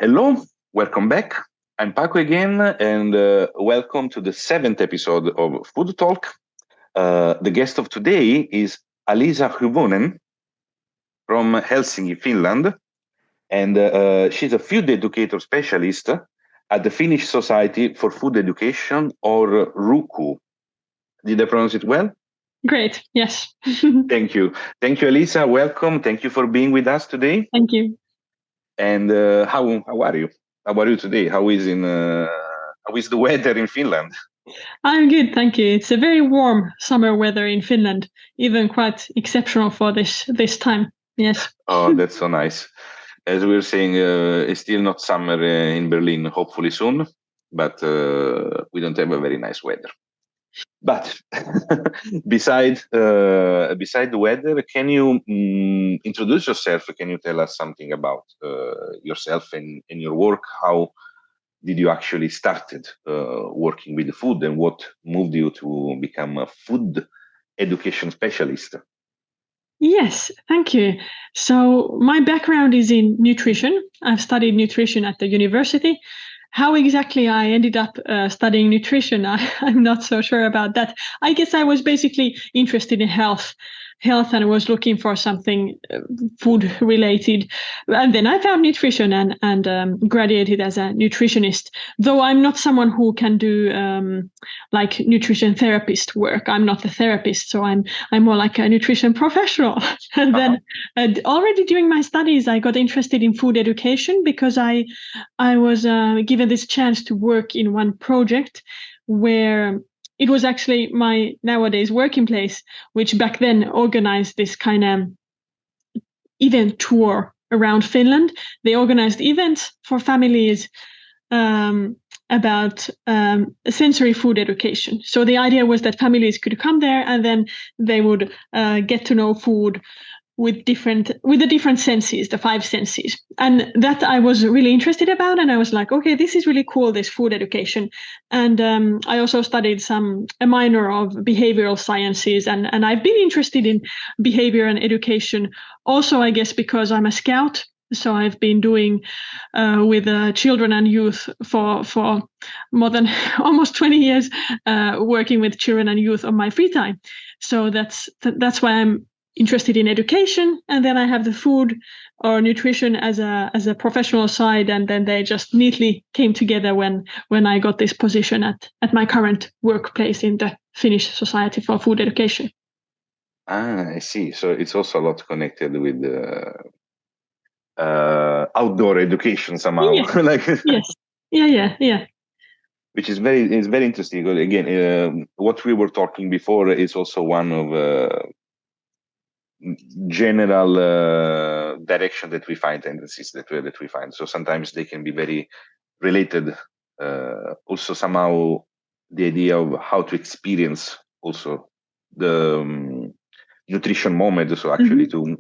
Hello, welcome back. I'm Paco again, and welcome to the 7th episode of Food Talk. The guest of today is Aliisa Hyvönen from Helsinki, Finland, and she's a food educator specialist at the Finnish Society for Food Education, or Ruukku. Did I pronounce it well? Great, yes. Thank you. Thank you, Aliisa. Welcome. Thank you for being with us today. Thank you. And how are you? How are you today? How is the weather in Finland? I'm good, thank you. It's a very warm summer weather in Finland, even quite exceptional for this time. Yes. Oh, that's so nice. As we were saying, it's still not summer in Berlin. Hopefully soon, but we don't have a very nice weather. But beside the weather, can you introduce yourself? Can you tell us something about yourself and your work? How did you actually started working with the food, and what moved you to become a food education specialist? Yes, thank you. So my background is in nutrition. I've studied nutrition at the university. How exactly I ended up studying nutrition, I'm not so sure about that. I guess I was basically interested in health and was looking for something food related. And then I found nutrition and graduated as a nutritionist, though I'm not someone who can do like nutrition therapist work. I'm not a therapist, so I'm more like a nutrition professional. And then already during my studies, I got interested in food education because I was given this chance to work in one project where it was actually my nowadays working place, which back then organized this kind of event tour around Finland. They organized events for families about sensory food education. So the idea was that families could come there and then they would get to know food with the different senses, the 5 senses. And that I was really interested about. And I was like, okay, this is really cool, this food education. And I also studied a minor of behavioral sciences. And I've been interested in behavior and education also, I guess, because I'm a scout. So I've been doing with children and youth for more than almost 20 years, working with children and youth on my free time. So that's why I'm interested in education, and then I have the food or nutrition as a professional side, and then they just neatly came together when I got this position at my current workplace in the Finnish Society for Food Education. I see. So it's also a lot connected with outdoor education somehow. Yes. Like yes. Yeah. Which is very interesting. Because again, what we were talking before is also one of general direction that we find, tendencies that we find. So sometimes they can be very related. Also somehow the idea of how to experience also the nutrition moment. So actually to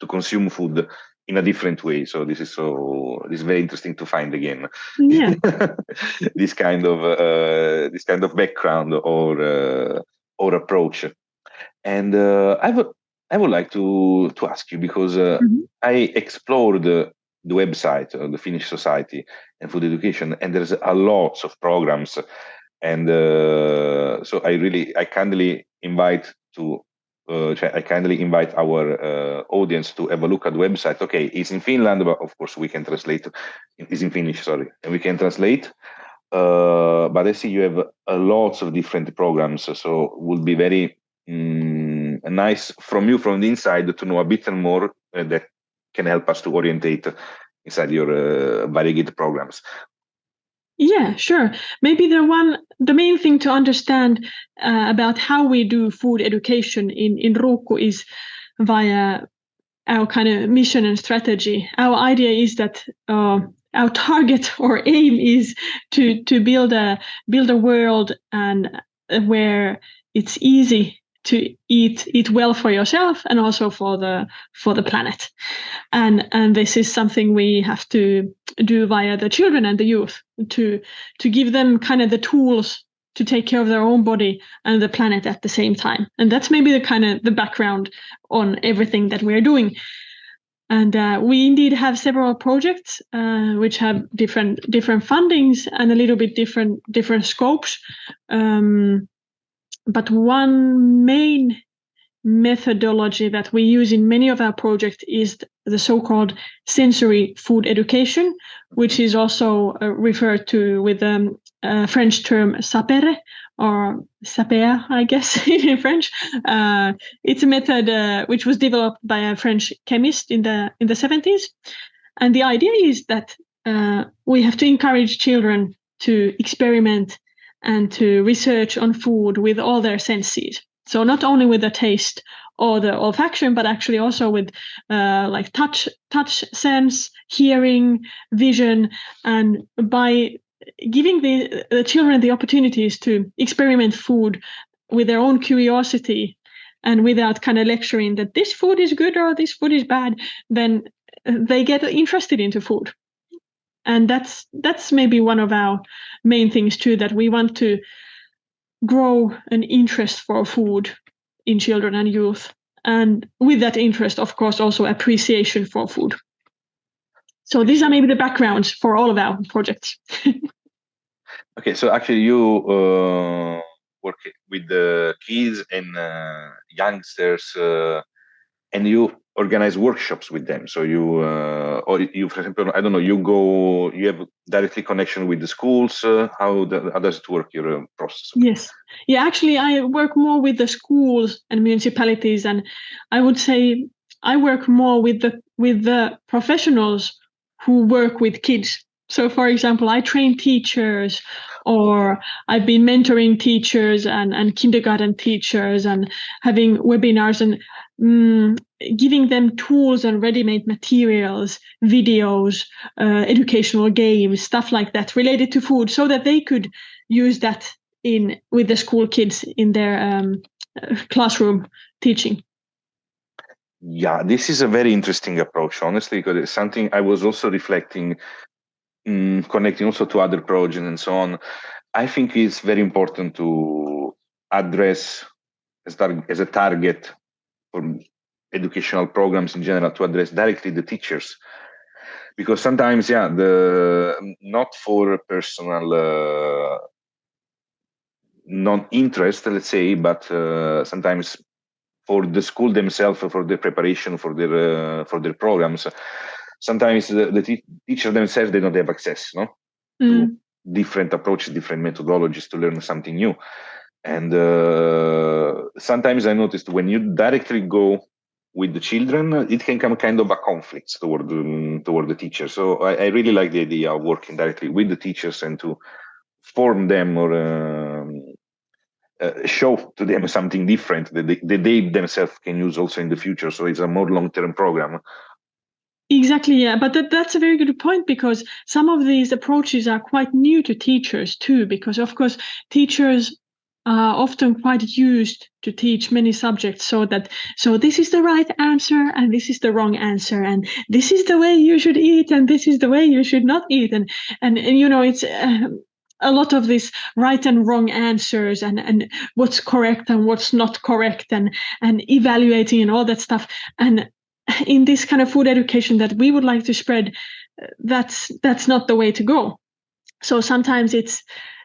consume food in a different way. So this is very interesting to find again. Yeah. this kind of background or approach. And I would like to ask you, because I explored the website of the Finnish Society and Food Education, and there's a lot of programs, and so I kindly invite our audience to have a look at the website. Okay, it's in Finland, but of course we can translate. It's in Finnish, sorry, and we can translate. But I see you have a lots of different programs, so it would be very nice from the inside to know a bit more that can help us to orientate inside your varied programs. Yeah, sure. Maybe the main thing to understand about how we do food education in Ruukku is via our kind of mission and strategy. Our idea is that our target or aim is to build a world and where it's easy to eat well for yourself and also for the planet, and this is something we have to do via the children and the youth to give them kind of the tools to take care of their own body and the planet at the same time. And that's maybe the kind of the background on everything that we're doing. And we indeed have several projects which have different fundings and a little bit different scopes. But one main methodology that we use in many of our projects is the so-called sensory food education, which is also referred to with the French term sapere, or sapere, I guess, in French. It's a method which was developed by a French chemist in the 70s. And the idea is that we have to encourage children to experiment and to research on food with all their senses. So not only with the taste or the olfaction, but actually also with like touch sense, hearing, vision, and by giving the children the opportunities to experiment food with their own curiosity and without kind of lecturing that this food is good or this food is bad, then they get interested into food. And that's maybe one of our main things too, that we want to grow an interest for food in children and youth. And with that interest, of course, also appreciation for food. So these are maybe the backgrounds for all of our projects. Okay, so actually you work with the kids and youngsters, and you organize workshops with them. So you, or you, for example, I don't know, you have directly connection with the schools. How does it work, your process? Yes. Yeah, actually, I work more with the schools and municipalities, and I would say I work more with the professionals who work with kids. So, for example, I train teachers, or I've been mentoring teachers and kindergarten teachers and having webinars and giving them tools and ready-made materials, videos, educational games, stuff like that related to food, so that they could use that with the school kids in their classroom teaching. Yeah, this is a very interesting approach, honestly, because it's something I was also reflecting, connecting also to other projects and so on. I think it's very important to address as a target for educational programs in general, to address directly the teachers, because sometimes, not for personal non-interest, let's say, but sometimes for the school themselves, for the preparation for their programs, sometimes the teachers themselves, they don't have access, to different approaches, different methodologies to learn something new. And sometimes I noticed when you directly go with the children, it can come kind of a conflict toward the teacher. So I really like the idea of working directly with the teachers and to form them or show to them something different that they themselves can use also in the future. So it's a more long-term program. Exactly, yeah. But that's a very good point, because some of these approaches are quite new to teachers too, because of course teachers are often quite used to teach many subjects, so this is the right answer and this is the wrong answer, and this is the way you should eat and this is the way you should not eat, and you know, it's a lot of these right and wrong answers and what's correct and what's not correct and evaluating and all that stuff. And in this kind of food education that we would like to spread, that's not the way to go. So sometimes it's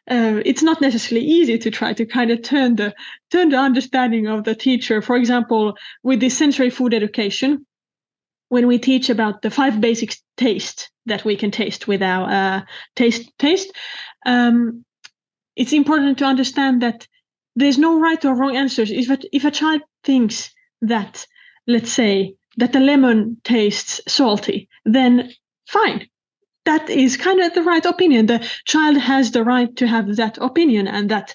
not necessarily easy to try to kind of turn the understanding of the teacher. For example, with this sensory food education, when we teach about the 5 basic tastes that we can taste with our taste, it's important to understand that there's no right or wrong answers. If a child thinks that, let's say, that the lemon tastes salty, then fine. That is kind of the right opinion. The child has the right to have that opinion and that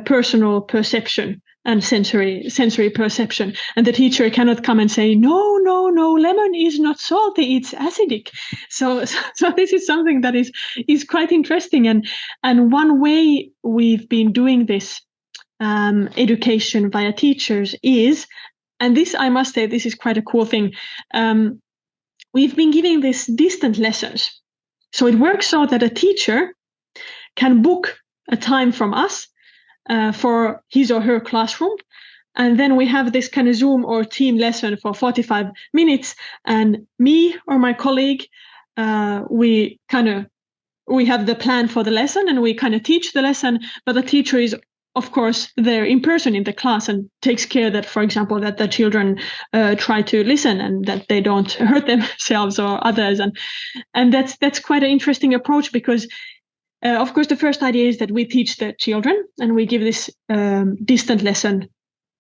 personal perception and sensory perception. And the teacher cannot come and say, no, lemon is not salty, it's acidic. So this is something that is quite interesting. And one way we've been doing this education via teachers is, and this, I must say, this is quite a cool thing. We've been giving this distant lessons. So it works so that a teacher can book a time from us for his or her classroom, And then we have this kind of Zoom or team lesson for 45 minutes. And me or my colleague, we have the plan for the lesson and we kind of teach the lesson, but the teacher is of course there in person in the class and takes care that, for example, that the children try to listen and that they don't hurt themselves or others. And that's quite an interesting approach because of course the first idea is that we teach the children and we give this distant lesson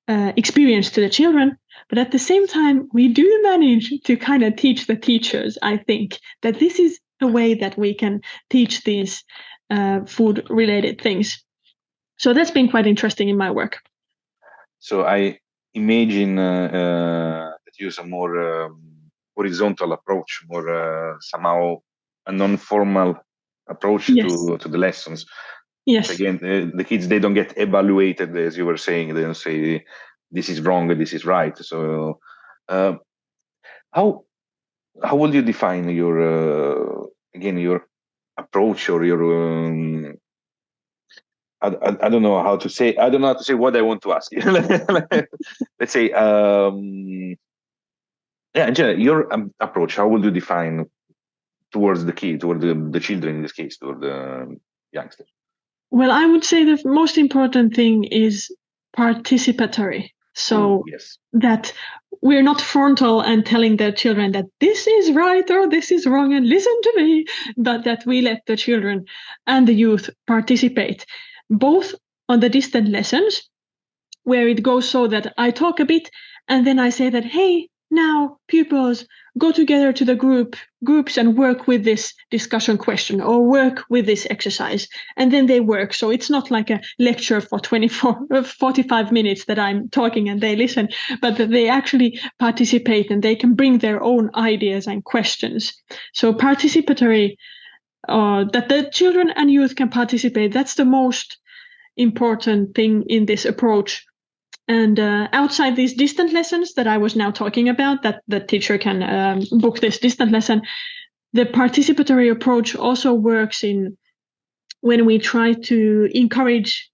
experience to the children, but at the same time we do manage to kind of teach the teachers, I think, that this is a way that we can teach these food related things. So that's been quite interesting in my work. So I imagine that you use a more horizontal approach, more somehow a non-formal approach to the lessons. Yes. Again, the kids, they don't get evaluated, as you were saying. They don't say this is wrong, this is right. So how would you define your your approach or your I don't know how to say. I don't know how to say what I want to ask you. Let's say, in general, your approach. How would you define towards the kid, toward the children in this case, toward the youngsters? Well, I would say the most important thing is participatory. So that we're not frontal and telling the children that this is right or this is wrong and listen to me, but that we let the children and the youth participate, both on the distant lessons, where it goes so that I talk a bit and then I say that, hey, now pupils, go together to the groups and work with this discussion question or work with this exercise. And then they work. So it's not like a lecture for 45 minutes that I'm talking and they listen, but that they actually participate and they can bring their own ideas and questions. So participatory, that the children and youth can participate, that's the most important thing in this approach. And outside these distant lessons that I was now talking about, that the teacher can book this distant lesson, the participatory approach also works in when we try to encourage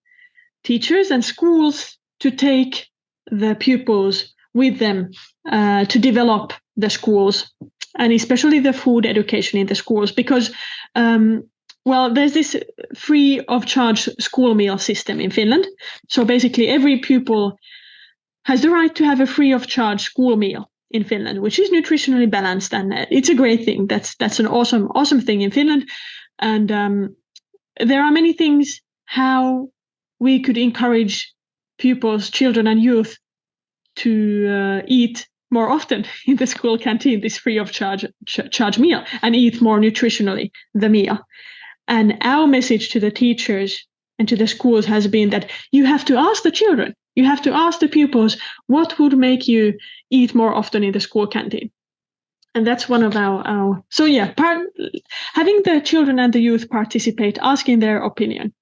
teachers and schools to take the pupils with them to develop the schools, and especially the food education in the schools, because there's this free of charge school meal system in Finland. So basically every pupil has the right to have a free of charge school meal in Finland, which is nutritionally balanced, and it's a great thing. That's an awesome thing in Finland. And there are many things how we could encourage pupils, children and youth to eat more often in the school canteen, this free of charge meal, and eat more nutritionally the meal. And our message to the teachers and to the schools has been that you have to ask the children, you have to ask the pupils, what would make you eat more often in the school canteen? And that's one of our having the children and the youth participate, asking their opinion.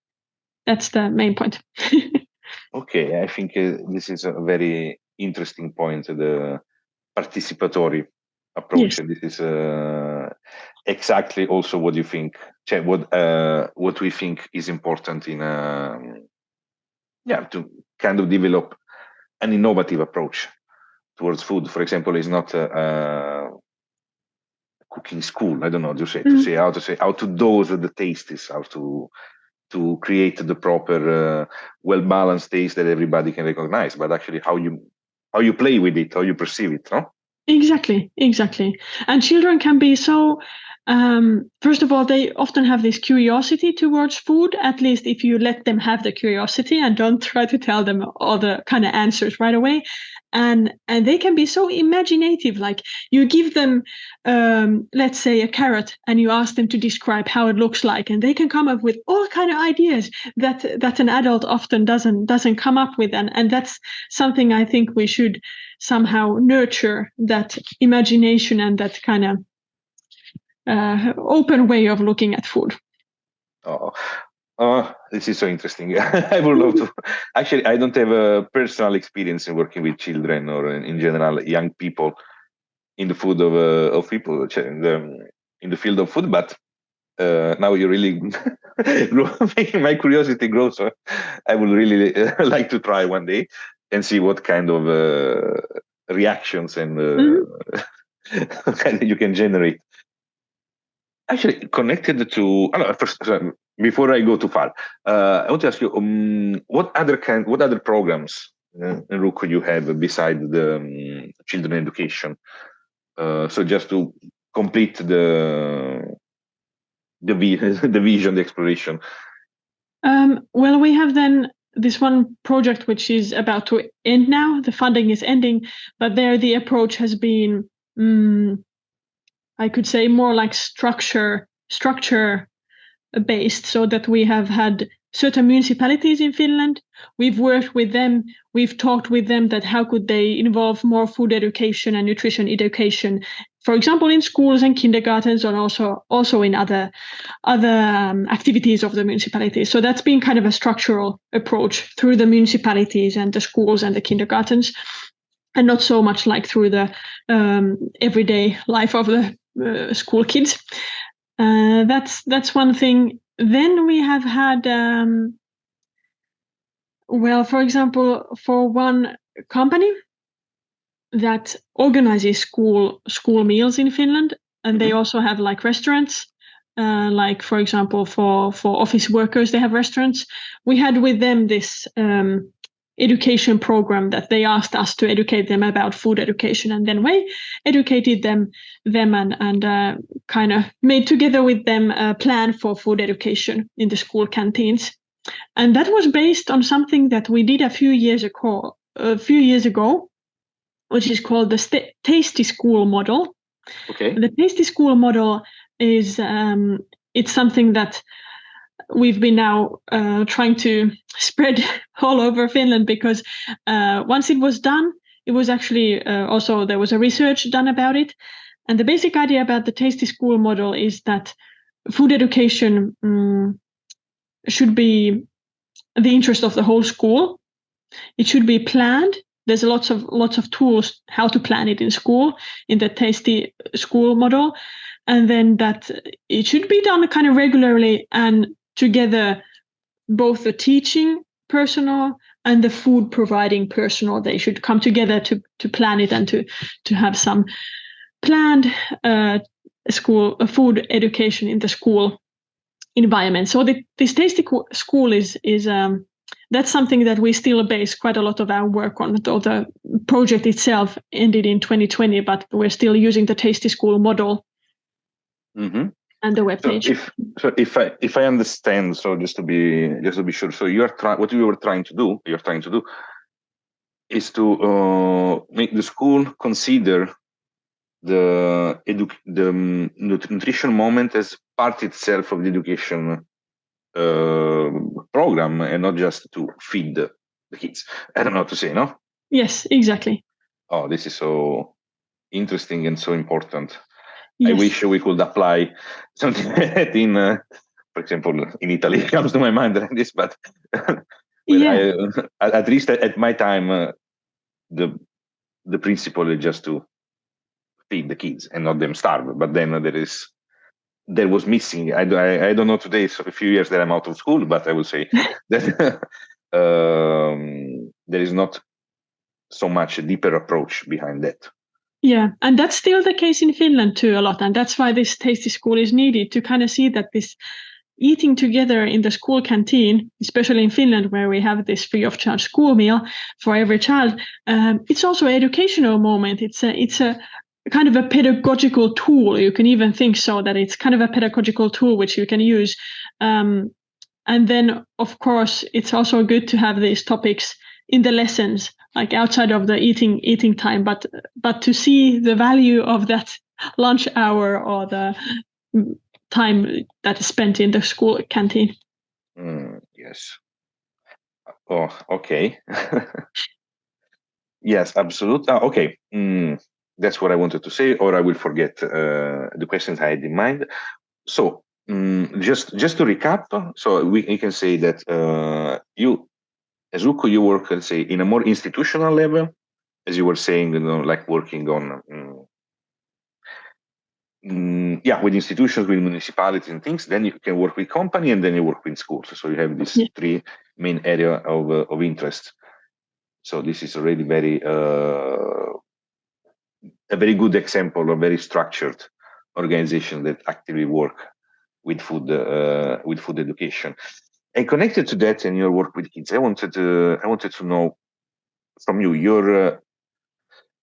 That's the main point. Okay, I think this is a very interesting point, the participatory approach. Yes. This is exactly also what you think, what we think is important in to kind of develop an innovative approach towards food. For example, it's not a cooking school. I don't know to say how to dose the tastes, how to create the proper well-balanced taste that everybody can recognize, but actually how you play with it, how you perceive it, no? Exactly. And children can be so, first of all, they often have this curiosity towards food, at least if you let them have the curiosity and don't try to tell them all the kind of answers right away. And they can be so imaginative, like you give them, let's say, a carrot and you ask them to describe how it looks like, and they can come up with all kind of ideas that an adult often doesn't come up with. And that's something I think we should somehow nurture, that imagination and that kind of open way of looking at food. Oh, this is so interesting. I would love to. Actually, I don't have a personal experience in working with children or in general young people in the food of people in the field of food. But now you really making my curiosity grow. So I would really like to try one day. and see what kind of reactions and you can generate. Actually, connected to first, before I go too far, I want to ask you what other programs in Ruukku you have beside the children education? So just to complete the vision, the exploration. Well, we have then this one project which is about to end now. The funding is ending, but there the approach has been, I could say, more like structure based, so that we have had certain municipalities in Finland. We've worked with them. We've talked with them that how could they involve more food education and nutrition education, for example, in schools and kindergartens, and also in other activities of the municipalities. So that's been kind of a structural approach through the municipalities and the schools and the kindergartens, and not so much like through the everyday life of the school kids. That's one thing. Then we have had, for example, for one company that organizes school meals in Finland, and they also have like restaurants. Like, for example, for office workers, they have restaurants. We had with them this education program that they asked us to educate them about food education, and then we educated them and kind of made together with them a plan for food education in the school canteens. And that was based on something that we did a few years ago, which is called the Tasty School model. Okay. The Tasty School model is it's something that we've been now trying to spread all over Finland, because once it was done, it was actually also there was a research done about it. And the basic idea about the Tasty School model is that food education should be the interest of the whole school. It should be planned. There's lots of tools how to plan it in school in the Tasty School model, and then that it should be done kind of regularly and together. Both the teaching personnel and the food providing personnel, they should come together to plan it and to have some planned school food education in the school environment. So this Tasty School is that's something that we still base quite a lot of our work on. Though the project itself ended in 2020, but we're still using the Tasty School model. Mm-hmm. And the webpage. So if I understand, so just to be sure, so what you were trying to do is to make the school consider the nutrition moment as part itself of the education program, and not just to feed the kids. I don't know how to say, no? Yes, exactly. Oh, this is so interesting and so important. Yes. I wish we could apply something like that in, for example, in Italy. It comes to my mind like this, but at least at my time, the principle is just to feed the kids and not them starve. But then there was missing. I don't know today. So a few years that I'm out of school, but I will say that there is not so much a deeper approach behind that. Yeah, and that's still the case in Finland too a lot, and that's why this Tasty School is needed, to kind of see that this eating together in the school canteen, especially in Finland where we have this free of charge school meal for every child, it's also an educational moment. It's a kind of a pedagogical tool. You can even think so that it's kind of a pedagogical tool which you can use. And then, of course, it's also good to have these topics in the lessons, like outside of the eating time, but to see the value of that lunch hour or the time that is spent in the school canteen. Yes. Oh, okay. Yes, absolutely. Okay. That's what I wanted to say, or I will forget the questions I had in mind. So just to recap, so we can say that you, as Ruukku, you work, let's say, in a more institutional level, as you were saying, like working on, with institutions, with municipalities and things. Then you can work with company, and then you work with schools. So you have these three main area of interest. So this is already a very good example of very structured organization that actively work with food education. And connected to that and your work with kids, I wanted to know from you your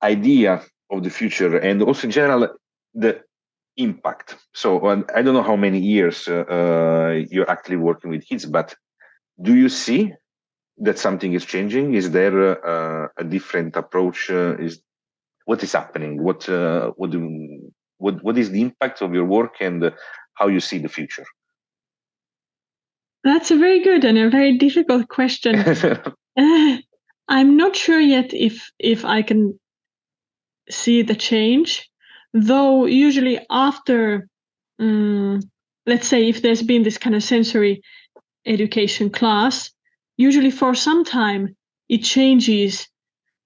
idea of the future, and also in general the impact. So I don't know how many years you're actually working with kids, but do you see that something is changing? Is there a different approach? What is happening? What is the impact of your work, and how you see the future? That's a very good and a very difficult question. I'm not sure yet if I can see the change, though usually after, let's say, if there's been this kind of sensory education class, usually for some time it changes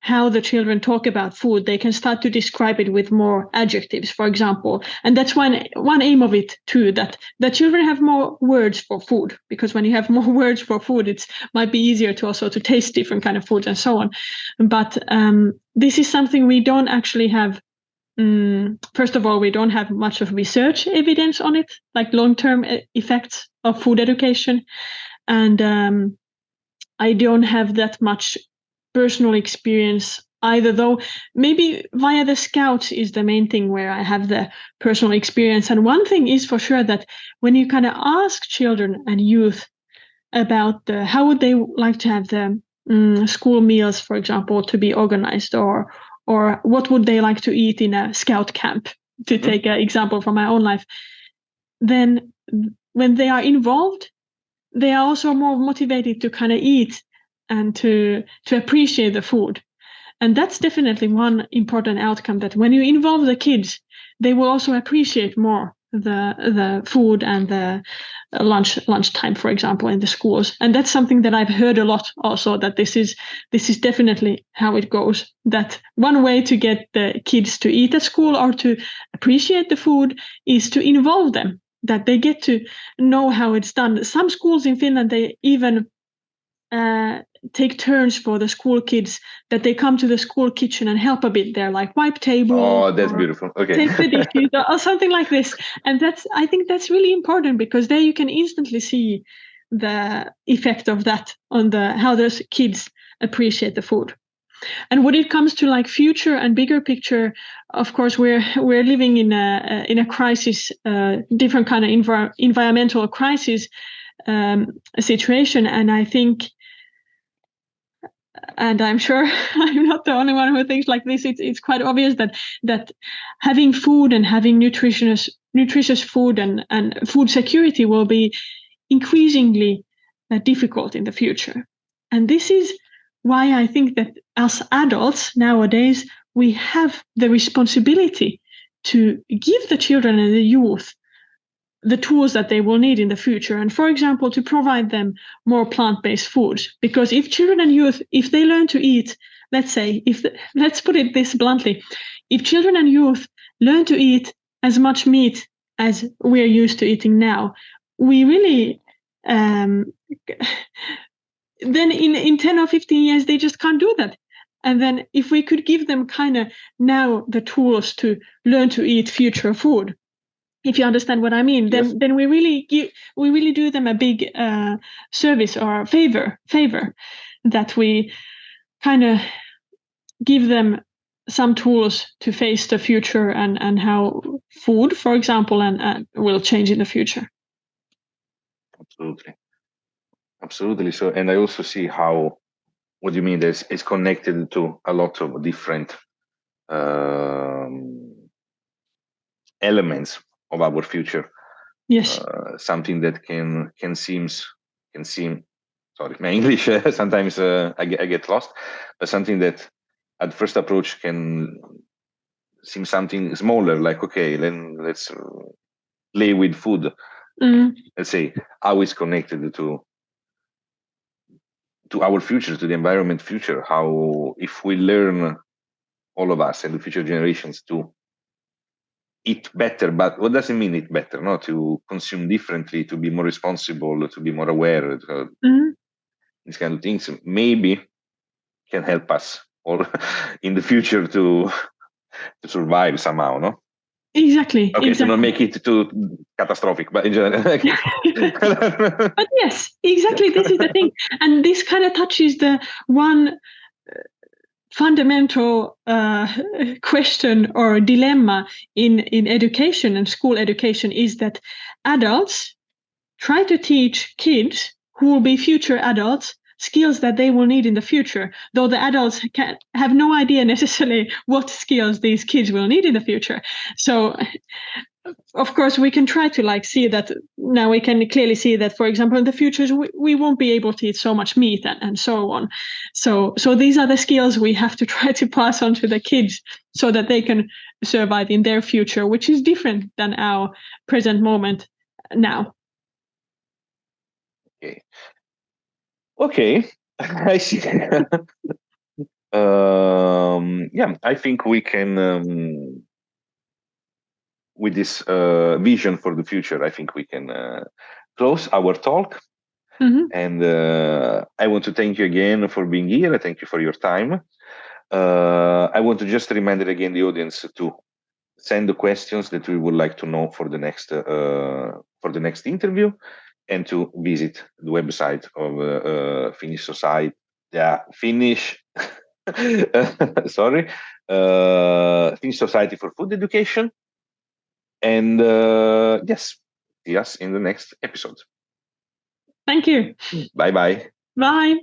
how the children talk about food. They can start to describe it with more adjectives, for example. And that's one aim of it too, that the children have more words for food, because when you have more words for food, it might be easier to also to taste different kind of foods and so on. But this is something we don't actually have. First of all, we don't have much of research evidence on it, like long-term effects of food education. And I don't have that much personal experience either, though maybe via the Scouts is the main thing where I have the personal experience. And one thing is for sure that when you kind of ask children and youth about how would they like to have the school meals, for example, to be organized, or what would they like to eat in a Scout camp, to take an example from my own life, then when they are involved, they are also more motivated to kind of eat and to appreciate the food. And that's definitely one important outcome, that when you involve the kids, they will also appreciate more the food and the lunchtime, for example, in the schools. And that's something that I've heard a lot also, that this is definitely how it goes, that one way to get the kids to eat at school or to appreciate the food is to involve them, that they get to know how it's done. Some schools in Finland, they even take turns for the school kids, that they come to the school kitchen and help a bit there, like wipe table. Oh, that's beautiful. Okay. Take the dishes or something like this. And I think that's really important, because there you can instantly see the effect of that on how those kids appreciate the food. And when it comes to like future and bigger picture, of course, we're living in a crisis, different kind of environmental crisis situation, and I think, and I'm sure I'm not the only one who thinks like this, it's quite obvious that having food and having nutritious food and food security will be increasingly difficult in the future. And this is why I think that as adults nowadays, we have the responsibility to give the children and the youth the tools that they will need in the future. And for example, to provide them more plant-based foods. Because if children and youth, if they learn to eat, let's say, let's put it this bluntly, if children and youth learn to eat as much meat as we're used to eating now, we really, then in 10 or 15 years, they just can't do that. And then if we could give them kind of now the tools to learn to eat future food, if you understand what I mean, then we really do them a big service or favor, that we kind of give them some tools to face the future and how food, for example, and will change in the future. Absolutely. So, and I also see how what you mean is connected to a lot of different elements of our future. Yes. Something that can seem. Sorry, my English sometimes I get lost, but something that at first approach can seem something smaller, like okay, then let's play with food. Let's say how it's connected to our future, to the environment future. How if we learn, all of us and the future generations, to eat better, but what does it mean eat better? No, to consume differently, to be more responsible, to be more aware, these kind of things. Maybe can help us or in the future to survive somehow, no? Exactly. Okay, exactly. to not make it too catastrophic, but in general. But yes, exactly. This is the thing, and this kind of touches the one fundamental question or dilemma in education and school education is that adults try to teach kids who will be future adults skills that they will need in the future, though the adults have no idea necessarily what skills these kids will need in the future. So of course we can try to see that now we can clearly see that, for example, in the future we won't be able to eat so much meat and so on. So these are the skills we have to try to pass on to the kids so that they can survive in their future, which is different than our present moment now. Okay, I see. I think we can, with this vision for the future, I think we can close our talk. Mm-hmm. And I want to thank you again for being here. I thank you for your time. I want to just remind again the audience to send the questions that we would like to know for the next interview, and to visit the website of Finnish Society. Yeah, Finnish. Sorry, Finnish Society for Food Education. And yes, see us in the next episode. Thank you. Bye-bye. Bye.